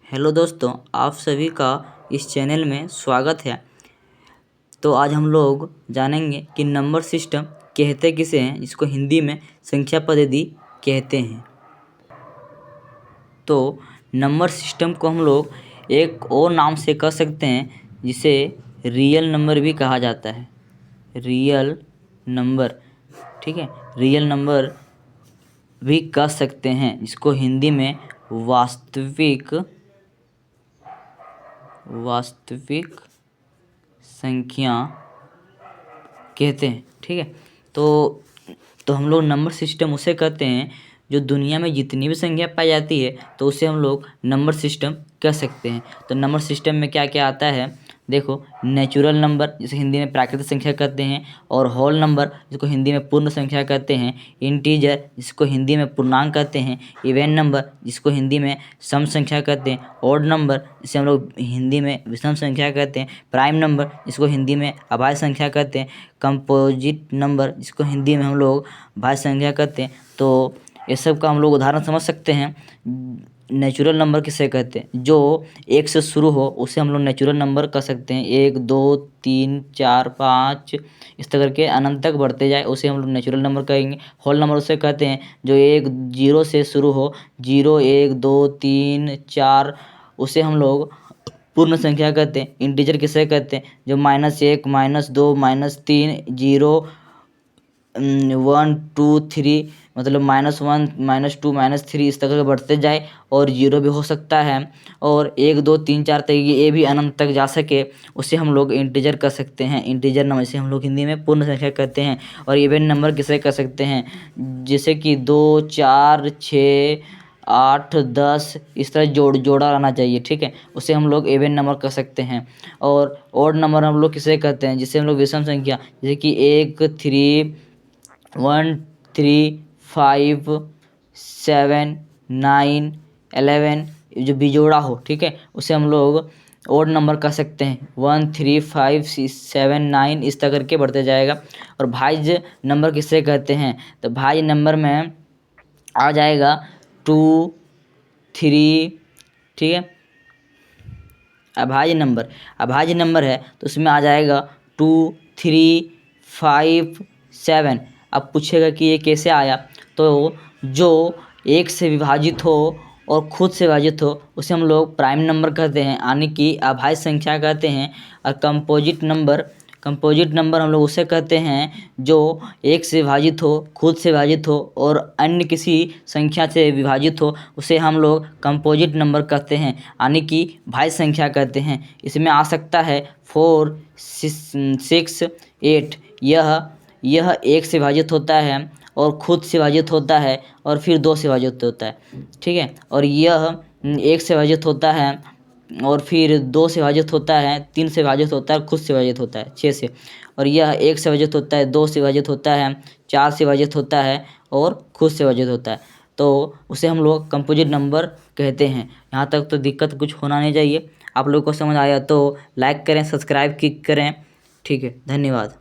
Hello दोस्तों, आप सभी का इस चैनल में स्वागत है। तो आज हम लोग जानेंगे कि नंबर सिस्टम कहते किसे हैं, जिसको हिंदी में संख्या पद्धति कहते हैं। तो नंबर सिस्टम को हम लोग एक और नाम से कह सकते हैं, जिसे रियल नंबर भी कहा जाता है। रियल नंबर, ठीक है, रियल नंबर भी कह सकते हैं, जिसको हिंदी में वास्तविक संख्या कहते हैं। ठीक है, तो हम लोग नंबर सिस्टम उसे कहते हैं जो दुनिया में जितनी भी संख्या पाई जाती है, तो उसे हम लोग नंबर सिस्टम कह सकते हैं। तो नंबर सिस्टम में क्या क्या आता है, देखो, नेचुरल नंबर जिसे हिंदी में प्राकृतिक संख्या कहते हैं, और होल नंबर जिसको हिंदी में पूर्ण संख्या कहते हैं, इंटीजर जिसको हिंदी में पूर्णांक कहते हैं, इवन नंबर जिसको हिंदी में सम संख्या कहते हैं, ऑड नंबर जिसे हम लोग हिंदी में विषम संख्या कहते हैं, प्राइम नंबर जिसको हिंदी में अभाज्य संख्या कहते हैं, कंपोजिट नंबर जिसको हिंदी में हम लोग भाज्य संख्या कहते हैं। तो ये सब का हम लोग उदाहरण समझ सकते हैं। नेचुरल नंबर किसे कहते हैं, जो एक से शुरू हो उसे हम लोग नेचुरल नंबर कह सकते हैं। 1 2 3 4 5 इस तरह के अनंत तक बढ़ते जाए उसे हम लोग नेचुरल नंबर कहेंगे। होल नंबर उसे कहते हैं जो 1 0 से शुरू हो, 0 1 2 3 4, उसे हम लोग पूर्ण संख्या कहते हैं। इंटीजर किसे कहते हैं, जो -1 -2 -3 0 1 2 3 मतलब -1 -2 -3 इस तरह के बढ़ते जाए, और 0 भी हो सकता है, और 1 2 3 4 तक ये भी अनंत तक जा सके, उसे हम लोग इंटीजर कर सकते हैं। इंटीजर नंबर से हम लोग हिंदी में पूर्ण संख्या कहते हैं। और इवन नंबर किसे कह सकते हैं, जैसे कि 2 4 6 8 10 इस तरह जोड़ा रहना चाहिए, ठीक है, उसे हम लोग इवन नंबर कह सकते हैं। और ऑड नंबर हम लोग किसे कहते हैं, जिसे हम लोग विषम संख्या, जैसे कि 1 3 1 3 5 7 9 11 जो बिजोड़ा हो, ठीक है, उसे हम लोग ऑड नंबर कह सकते हैं। 1 3 5 6 7 9 इस तरह करके बढ़ते जाएगा। और भाज्य नंबर किसे कहते हैं, तो भाज्य नंबर में आ जाएगा 2 3, ठीक है। अभाज्य नंबर है तो उसमें आ जाएगा 2 3 5 7। अब पूछेगा कि ये कैसे आया, तो जो एक से विभाजित हो और खुद से विभाजित हो उसे हम लोग प्राइम नंबर कहते हैं, यानी कि अभाज्य संख्या कहते हैं। और कंपोजिट नंबर हम लोग उसे कहते हैं जो एक से विभाजित हो, खुद से विभाजित हो और अन्य किसी संख्या से विभाजित हो, उसे हम लोग कंपोजिट नंबर कहते हैं, यानी कि भाज्य संख्या कहते हैं। इसमें आ सकता है 4 6 8। यह एक से विभाजित होता है और खुद से विभाजित होता है और फिर 2 से विभाजित होता है, ठीक है। और यह 1 से विभाजित होता है और फिर 2 से विभाजित होता है, 3 से विभाजित होता है, खुद से विभाजित होता है 6 से। और यह 1 से विभाजित होता है, 2 से विभाजित होता है, 4 से विभाजित होता है और खुद से विभाजित होता है। तो उसे हम लोग कंपोजिट नंबर कहते हैं। यहाँ तक तो दिक्कत कुछ होना नहीं चाहिए। आप लोगों को समझ आया तो लाइक करें, सब्सक्राइब करें, ठीक है, धन्यवाद।